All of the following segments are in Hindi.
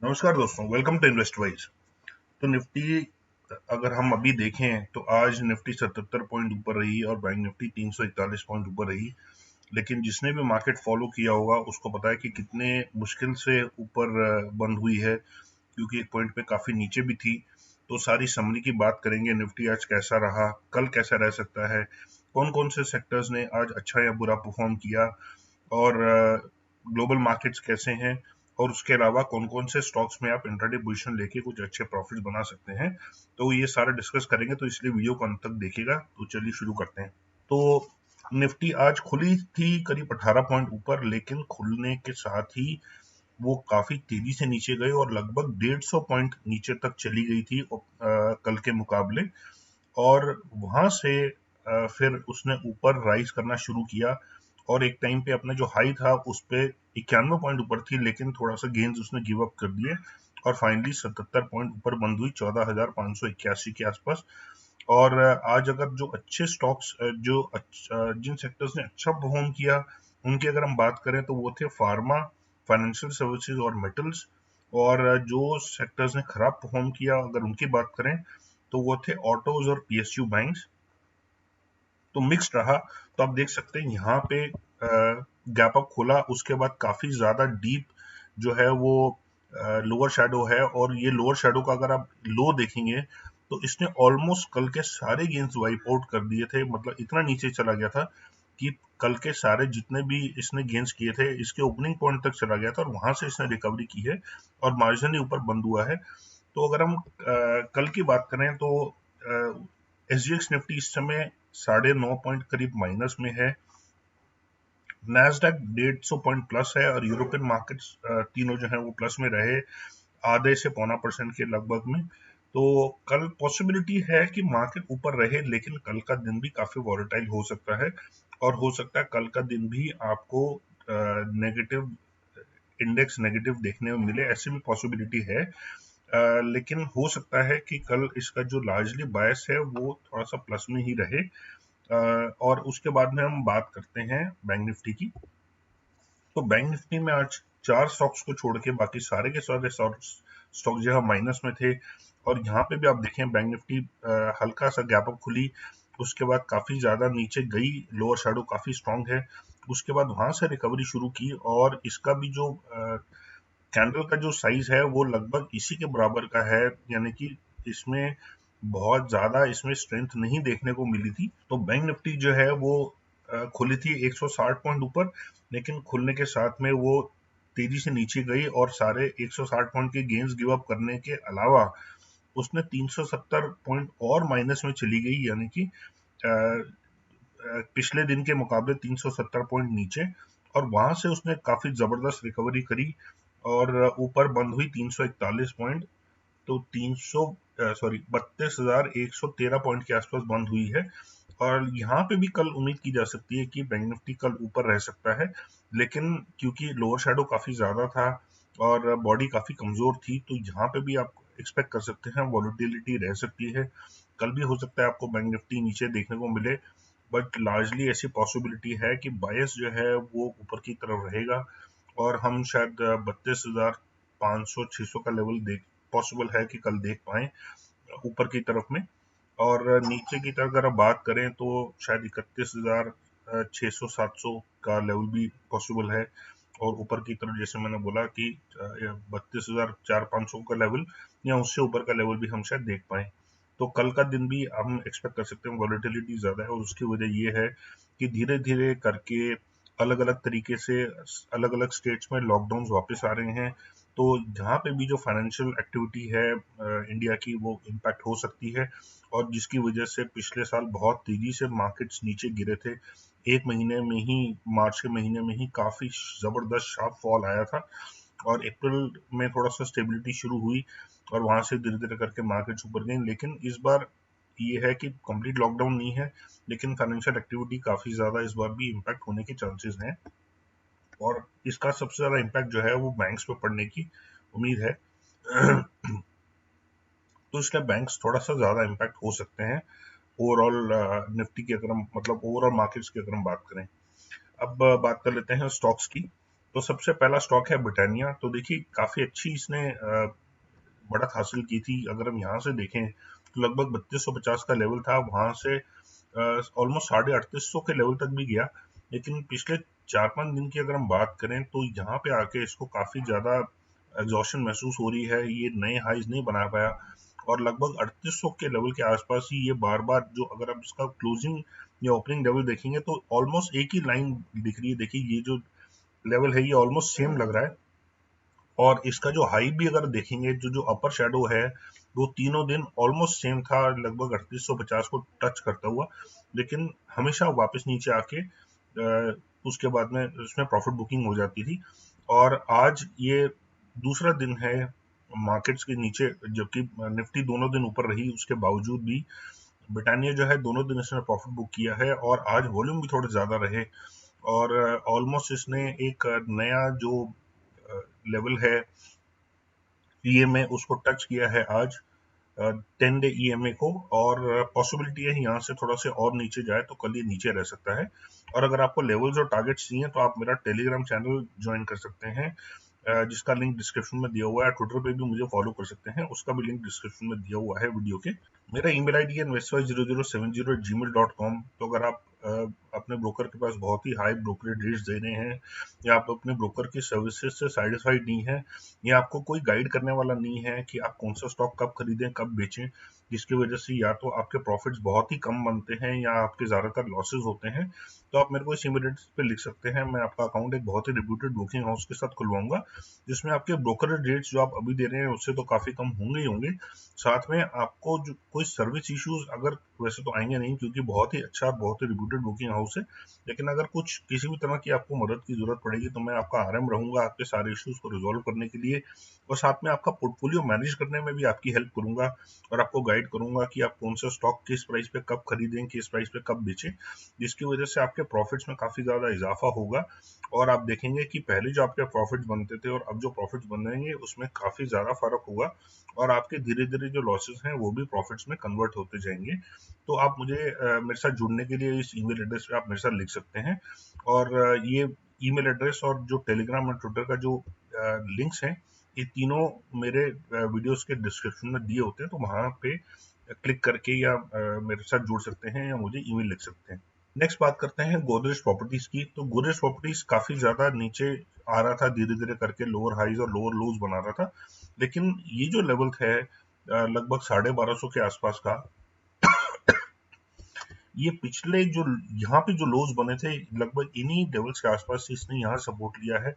नमस्कार दोस्तों, वेलकम टू इन्वेस्टवाइज। तो निफ्टी अगर हम अभी देखें तो आज निफ्टी 77 पॉइंट ऊपर रही और बैंक निफ्टी 341 पॉइंट ऊपर रही। लेकिन जिसने भी मार्केट फॉलो किया होगा उसको पता है कि कितने मुश्किल से ऊपर बंद हुई है, क्योंकि एक पॉइंट पे काफी नीचे भी थी। तो सारी समरी की बात करेंगे, निफ्टी आज कैसा रहा, कल कैसा रह सकता है, कौन कौन से सेक्टर्स ने आज अच्छा या बुरा परफॉर्म किया, और ग्लोबल मार्केट्स कैसे हैं, और उसके अलावा कौन कौन से स्टॉक्स में आप इंट्राडे पोजीशन लेके कुछ अच्छे प्रॉफिट बना सकते हैं। तो ये सारा डिस्कस करेंगे, तो इसलिए वीडियो को अंत तक देखिएगा। तो चलिए शुरू करते हैं। तो निफ्टी आज खुली थी करीब 18 पॉइंट ऊपर, लेकिन खुलने के साथ ही वो काफी तेजी से नीचे गए और लगभग 150 पॉइंट नीचे तक चली गई थी कल के मुकाबले। और वहां से फिर उसने ऊपर राइज करना शुरू किया और एक टाइम पे अपना जो हाई था उस पे 91 पॉइंट ऊपर थी, लेकिन थोड़ा सा गेन्स उसने गिव अप कर दिए और फाइनली 77 पॉइंट ऊपर बंद हुई 14,581 के आसपास। और आज अगर जो अच्छे स्टॉक्स जिन सेक्टर्स ने अच्छा परफॉर्म किया उनकी अगर हम बात करें तो वो थे फार्मा, फाइनेंशियल सर्विसेज और मेटल्स। और जो सेक्टर्स ने खराब परफॉर्म किया अगर उनकी बात करें तो वो थे ऑटोज और पीएसयू बैंक्स। तो मिक्स्ड रहा। तो आप देख सकते हैं यहाँ पे गैप अप खोला, उसके बाद काफी ज्यादा डीप जो है वो लोअर शेडो है। और ये लोअर शेडो का अगर आप लो देखेंगे तो इसने ऑलमोस्ट कल के सारे गेंस वाइप आउट कर दिए थे, मतलब इतना नीचे चला गया था कि कल के सारे जितने भी इसने गेंस किए थे इसके ओपनिंग पॉइंट तक चला गया था और वहां से इसने रिकवरी की है और मार्जिन ही ऊपर बंद हुआ है। तो अगर हम कल की बात करें तो एसजीएक्स निफ्टी इस समय 9.5 पॉइंट करीब माइनस में है। नैस्डैक 150 पॉइंट प्लस है और यूरोपियन मार्केट्स तीनों जो है वो प्लस में रहे, आधे से पौना परसेंट के लगभग में। तो कल पॉसिबिलिटी है कि मार्केट ऊपर रहे, लेकिन कल का दिन भी काफी वॉलेटाइल हो सकता है और हो सकता है कल का दिन भी आपको नेगेटिव इंडेक्स नेगेटिव देखने में मिले, ऐसी भी पॉसिबिलिटी है। लेकिन हो सकता है कि कल इसका जो लार्जली बायस है वो थोड़ा सा प्लस में ही रहे। और उसके बाद में हम बात करते हैं बैंक निफ्टी की। तो बैंक निफ्टी में आज 4 स्टॉक्स को छोड़ के बाकी सारे के सारे स्टॉक जो है माइनस में थे। और यहाँ पे भी आप देखें बैंक निफ्टी हल्का सा गैप अप खुली, उसके बाद काफी ज्यादा नीचे गई, लोअर शैडो काफी स्ट्रांग है। उसके बाद वहां से रिकवरी शुरू की और इसका भी जो कैंडल का जो साइज है वो लगभग इसी के बराबर का है, यानी कि इसमें बहुत ज्यादा इसमें स्ट्रेंथ नहीं देखने को मिली थी। तो बैंक निफ्टी जो है वो खुली थी 160 पॉइंट ऊपर, लेकिन खुलने के साथ में वो तेजी से नीचे गई और सारे 160 पॉइंट के गेंस गिव अप करने के अलावा उसने 370 पॉइंट और माइनस में चली गई, यानी कि पिछले दिन के मुकाबले 370 पॉइंट नीचे। और वहां से उसने काफी जबरदस्त रिकवरी करी और ऊपर बंद हुई 341 पॉइंट। तो 32,113 पॉइंट के आसपास बंद हुई है। और यहाँ पे भी कल उम्मीद की जा सकती है कि बैंक निफ्टी कल ऊपर रह सकता है, लेकिन क्योंकि लोअर शेडो काफी ज्यादा था और बॉडी काफी कमजोर थी, तो यहाँ पे भी आप एक्सपेक्ट कर सकते हैं वॉलेटिलिटी रह सकती है। कल भी हो सकता है आपको बैंक निफ्टी नीचे देखने को मिले, बट लार्जली ऐसी पॉसिबिलिटी है कि बायस जो है वो ऊपर की तरफ रहेगा और हम शायद 32,500-600 का लेवल देख पॉसिबल है कि कल देख पाए ऊपर की तरफ में। और नीचे की तरफ अगर आप बात करें तो शायद 31,600-700 का लेवल भी पॉसिबल है। और ऊपर की तरफ जैसे मैंने बोला कि 32,400-500 का लेवल या उससे ऊपर का लेवल भी हम शायद देख पाए। तो कल का दिन भी हम एक्सपेक्ट कर सकते हैं वॉलेटिलिटी ज्यादा है, और उसकी वजह ये है कि धीरे धीरे करके अलग अलग तरीके से अलग अलग स्टेट्स में लॉकडाउन वापस आ रहे हैं। तो जहाँ पे भी जो फाइनेंशियल एक्टिविटी है इंडिया की वो इम्पैक्ट हो सकती है, और जिसकी वजह से पिछले साल बहुत तेजी से मार्केट्स नीचे गिरे थे। एक महीने में ही, मार्च के महीने में ही काफी जबरदस्त शार्प फॉल आया था और अप्रैल में थोड़ा सा स्टेबिलिटी शुरू हुई और वहां से धीरे धीरे करके मार्केट्स ऊपर गई। लेकिन इस बार ये है कि कंप्लीट लॉकडाउन नहीं है, लेकिन फाइनेंशियल एक्टिविटी काफी ज्यादा इस बार भी इम्पैक्ट होने के चांसेस हैं। और इसका सबसे ज्यादा इम्पैक्ट जो है वो बैंक्स पे पड़ने की उम्मीद है। तो इसलिए बैंक्स थोड़ा सा ज्यादा इम्पैक्ट हो सकते हैं ओवरऑल निफ्टी की, अगर हम मतलब ओवरऑल मार्केट्स की अगर हम बात करें। अब बात कर लेते हैं स्टॉक्स की। तो सबसे पहला स्टॉक है ब्रिटानिया। तो देखिए काफी अच्छी इसने बढ़त हासिल की थी। अगर हम यहाँ से देखें तो लगभग 3250 का लेवल था, वहां से ऑलमोस्ट 3850 के लेवल तक भी गया। लेकिन पिछले 4-5 दिन की अगर हम बात करें तो यहाँ पे आके इसको काफी ज्यादा एग्जॉशन महसूस हो रही है, ये नए हाइज नहीं बना पाया और लगभग 3800 के लेवल के आसपास ही ये बार बार, जो अगर आप इसका क्लोजिंग या ओपनिंग लेवल देखेंगे तो ऑलमोस्ट एक ही लाइन दिख रही है। देखिए ये जो लेवल है ये ऑलमोस्ट सेम लग रहा है और इसका जो हाई भी अगर देखेंगे, जो अपर शेडो है वो तीनों दिन ऑलमोस्ट सेम था, लगभग 3850 को टच करता हुआ, लेकिन हमेशा वापस नीचे आके उसके बाद में उसमें प्रॉफिट बुकिंग हो जाती थी। और आज ये दूसरा दिन है मार्केट्स के नीचे, जबकि निफ्टी दोनों दिन ऊपर रही, उसके बावजूद भी ब्रिटानिया जो है दोनों दिन इसने प्रॉफिट बुक किया है और आज वॉल्यूम भी थोड़े ज्यादा रहे और ऑलमोस्ट इसने एक नया जो लेवल है ईएमए उसको टच किया है आज, 10 डे ईएमए को, और पॉसिबिलिटी है यहाँ से थोड़ा से और नीचे जाए तो कल ये नीचे रह सकता है। और अगर आपको लेवल्स और टारगेट्स चाहिए तो आप मेरा टेलीग्राम चैनल ज्वाइन कर सकते हैं, जिसका लिंक डिस्क्रिप्शन में दिया हुआ है। ट्विटर पे भी मुझे फॉलो कर सकते हैं, उसका भी लिंक डिस्क्रिप्शन में दिया हुआ है वीडियो के। मेरा ईमेल आईडी है investor0070@gmail.com। तो अगर आप अपने ब्रोकर के पास बहुत ही हाई ब्रोकरेज रेट्स दे रहे हैं या आप अपने ब्रोकर की सर्विसेज से सेटिस्फाइड नहीं है या आपको कोई गाइड करने वाला नहीं है कि आप कौन सा स्टॉक कब खरीदें कब बेचें, जिसकी वजह से या तो आपके प्रॉफिट्स बहुत ही कम बनते हैं या आपके ज़्यादातर लॉसेज होते हैं, तो आप मेरे को इस ईमेल एड्रेस पे लिख सकते हैं। मैं आपका अकाउंट एक बहुत ही रिप्यूटेड ब्रोकिंग हाउस के साथ खुलवाऊंगा, जिसमें आपके ब्रोकरेज रेट्स जो आप अभी दे रहे हैं उससे तो काफ़ी कम होंगे ही होंगे। साथ में आपको जो कोई सर्विस इश्यूज अगर, वैसे तो आएंगे नहीं क्योंकि बहुत ही अच्छा बहुत ही रिप्यूटेड बुकिंग हाउस है, लेकिन अगर कुछ किसी भी तरह की आपको मदद की जरूरत पड़ेगी तो मैं आपका आरएम रहूंगा आपके सारे इश्यूज को रिजॉल्व करने के लिए, और साथ में आपका पोर्टफोलियो मैनेज करने में भी आपकी हेल्प करूंगा और आपको गाइड करूंगा कि आप कौन सा स्टॉक किस प्राइस पे कब खरीदें किस प्राइस पे कब बेचें, जिसकी वजह से आपके प्रॉफिट्स में काफी ज्यादा इजाफा होगा। और आप देखेंगे कि पहले जो आपके प्रॉफिट्स बनते थे और अब जो प्रॉफिट्स बन रहेंगे उसमें काफी ज्यादा फर्क होगा और आपके धीरे धीरे जो लॉसेस हैं वो भी प्रॉफिट्स में कन्वर्ट होते जाएंगे। तो आप मुझे मेरे साथ जुड़ने के लिए इस ईमेल एड्रेस पे आप मेरे साथ लिख सकते हैं, और ये ईमेल एड्रेस और जो टेलीग्राम और ट्विटर का जो लिंक्स हैं ये तीनों मेरे वीडियोस के डिस्क्रिप्शन में दिए होते हैं, तो वहां पे क्लिक करके या मेरे साथ जुड़ सकते हैं या मुझे ईमेल लिख सकते हैं। नेक्स्ट बात करते हैं गोदरेज प्रॉपर्टीज की। तो गोदरेज प्रॉपर्टीज काफी ज्यादा नीचे आ रहा था धीरे धीरे करके, लोअर हाईज और लोअर लोज बना रहा था, लेकिन ये जो लेवल है लगभग 1250 के आसपास का, ये पिछले जो यहाँ पे जो लोज बने थे लगभग इन्हीं लेवल्स के आसपास से इसने यहाँ सपोर्ट लिया है।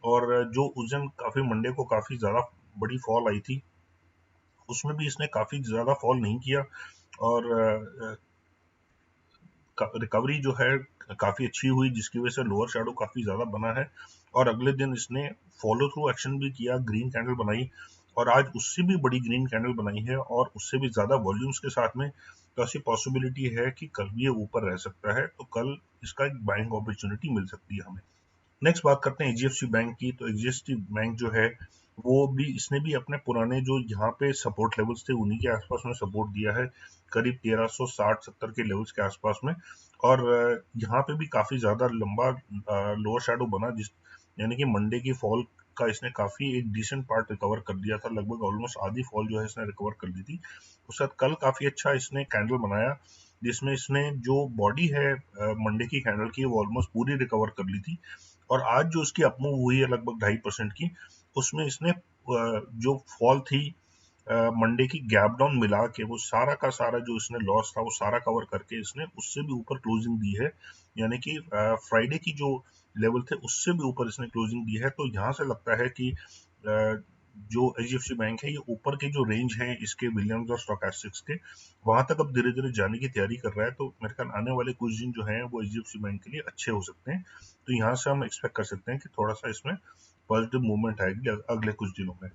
और जो उस दिन काफी मंडे को काफी ज्यादा बड़ी फॉल आई थी उसमें भी इसने काफी ज्यादा फॉल नहीं किया और रिकवरी जो है काफी अच्छी हुई, जिसकी वजह से लोअर शैडो काफी ज्यादा बना है। और अगले दिन इसने फॉलो थ्रू एक्शन भी किया, ग्रीन कैंडल बनाई और आज उससे भी बड़ी ग्रीन कैंडल बनाई है और उससे भी ज्यादा वॉल्यूम्स के साथ में। तो ऐसी पॉसिबिलिटी है कि कल भी ये ऊपर रह सकता है, तो कल इसका एक बाइंग अपॉर्चुनिटी मिल सकती है हमें। नेक्स्ट बात करते हैं एचडीएफसी बैंक की। तो एचडीएफसी बैंक जो है वो भी, इसने भी अपने पुराने जो यहाँ पे सपोर्ट लेवल्स थे उन्हीं के आसपास में सपोर्ट दिया है, करीब 1360-70 के लेवल्स के आसपास में। और यहाँ पे भी काफी ज्यादा लंबा लोअर शैडो बना, जिस यानी कि मंडे की फॉल का इसने काफी एक डिसेंट पार्ट रिकवर कर दिया था, लगभग ऑलमोस्ट आधी फॉल जो है इसने रिकवर कर ली थी। उसके बाद कल काफी अच्छा इसने कैंडल बनाया, जिसमें इसने जो बॉडी है मंडे की कैंडल की वो ऑलमोस्ट पूरी रिकवर कर ली थी। और आज जो उसकी अपमूव हुई है लगभग 2.5% की, उसमें इसने जो फॉल थी मंडे की गैप डाउन मिला के वो सारा का सारा जो इसने लॉस था वो सारा कवर करके इसने उससे भी ऊपर क्लोजिंग दी है, यानी कि फ्राइडे की जो लेवल थे उससे भी ऊपर इसने क्लोजिंग दी है। तो यहाँ से लगता है कि जो एचडीएफसी बैंक है ये ऊपर के जो रेंज है इसके विलियम्स और स्टोकेस्टिक्स के, वहां तक अब धीरे धीरे जाने की तैयारी कर रहा है। तो मेरे ख्याल आने वाले कुछ दिन जो है वो एचडीएफसी बैंक के लिए अच्छे हो सकते हैं। तो यहाँ से हम एक्सपेक्ट कर सकते हैं कि थोड़ा सा इसमें पॉजिटिव मूवमेंट आएगी अगले कुछ दिनों में।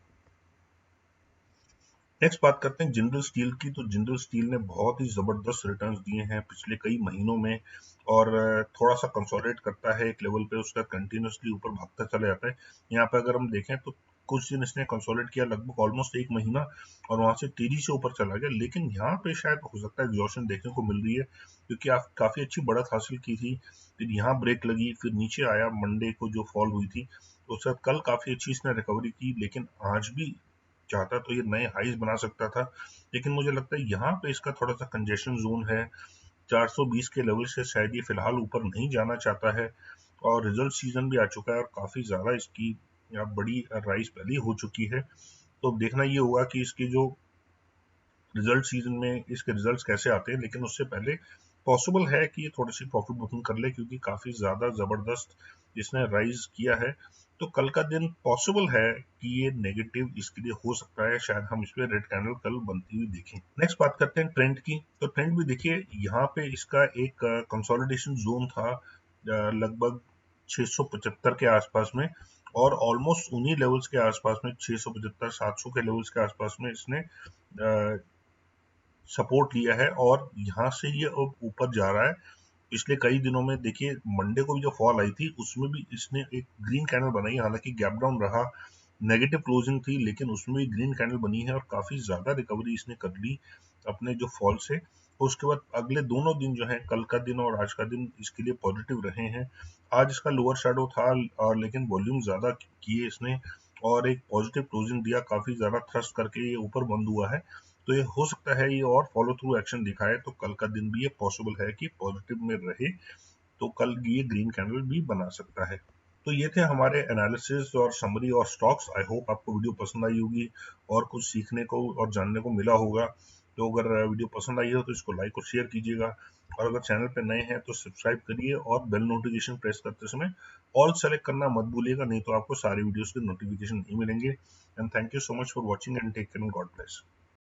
नेक्स्ट बात करते हैं जिंदल स्टील की। तो जिंदल स्टील ने बहुत ही जबरदस्त रिटर्न्स दिए हैं पिछले कई महीनों में और थोड़ा सा कंसोलिडेट करता है एक लेवल पे, उसका कंटिन्यूसली ऊपर भागता चला जाता है। यहाँ पे अगर हम देखें तो कुछ दिन इसने कंसोलिडेट किया, लगभग ऑलमोस्ट 1 महीना, और वहां से तेजी से ऊपर चला गया। लेकिन यहाँ पे शायद हो सकता है एग्जॉशन देखने को मिल रही है, क्योंकि आप काफी अच्छी बढ़त हासिल की थी, फिर यहाँ ब्रेक लगी, फिर नीचे आया, मंडे को जो फॉल हुई थी उसके बाद कल काफी अच्छी इसने रिकवरी की, लेकिन आज भी चाहता तो ये नए हाईज बना सकता था। लेकिन मुझे लगता है यहाँ पे इसका थोड़ा सा कंजेशन जोन है, 420 के लेवल से शायद ये फिलहाल ऊपर नहीं जाना चाहता है, और रिजल्ट सीजन भी आ चुका है और काफी ज्यादा इसकी बड़ी राइज पहले हो चुकी है। तो देखना ये होगा कि इसकी जो रिजल्ट सीजन में इसके रिजल्ट्स कैसे आते हैं, लेकिन उससे पहले पॉसिबल है कि ये थोड़ी सी प्रॉफिट बुकिंग कर ले, क्योंकि काफी ज्यादा जबरदस्त इसने राइज किया है। तो कल का दिन पॉसिबल है कि ये नेगेटिव इसके लिए हो सकता है, शायद हम इस पे रेड कैंडल कल बनती हुई देखें। नेक्स्ट बात करते हैं ट्रेंड की। तो ट्रेंड भी देखिए, यहाँ पे इसका एक कंसोलिडेशन जोन था लगभग 675 के आसपास में, और ऑलमोस्ट उन्हीं लेवल्स के आसपास में 675 700 के लेवल्स के आसपास में इसने सपोर्ट लिया है, और यहाँ से ये अब ऊपर जा रहा है। पिछले कई दिनों में देखिए, मंडे को भी जो फॉल आई थी उसमें भी इसने एक ग्रीन कैंडल बनाई, हालांकि गैप डाउन रहा, नेगेटिव क्लोजिंग थी, लेकिन उसमें भी ग्रीन कैंडल बनी है और काफी ज्यादा रिकवरी इसने कर ली अपने जो फॉल से। उसके बाद अगले दोनों दिन जो है, कल का दिन और आज का दिन, इसके लिए पॉजिटिव रहे हैं। आज इसका लोअर शैडो था, और लेकिन वॉल्यूम ज्यादा किए इसने और एक पॉजिटिव क्लोजिंग दिया, काफी ज्यादा थ्रस्ट करके ये ऊपर बंद हुआ है। तो ये हो सकता है ये और फॉलो थ्रू एक्शन दिखाए, तो कल का दिन भी ये पॉसिबल है कि पॉजिटिव में रहे, तो कल ये ग्रीन कैंडल भी बना सकता है। तो ये थे हमारे एनालिसिस और समरी और स्टॉक्स। आई होप आपको वीडियो पसंद आई होगी और कुछ सीखने को और जानने को मिला होगा। तो अगर वीडियो पसंद आई हो तो इसको लाइक और शेयर कीजिएगा, और अगर चैनल पे नए हैं तो सब्सक्राइब करिए और बेल नोटिफिकेशन प्रेस करते समय ऑल सेलेक्ट करना मत भूलिएगा, नहीं तो आपको सारी वीडियोस के नोटिफिकेशन नहीं मिलेंगे। And thank you so much for watching and take care and God bless.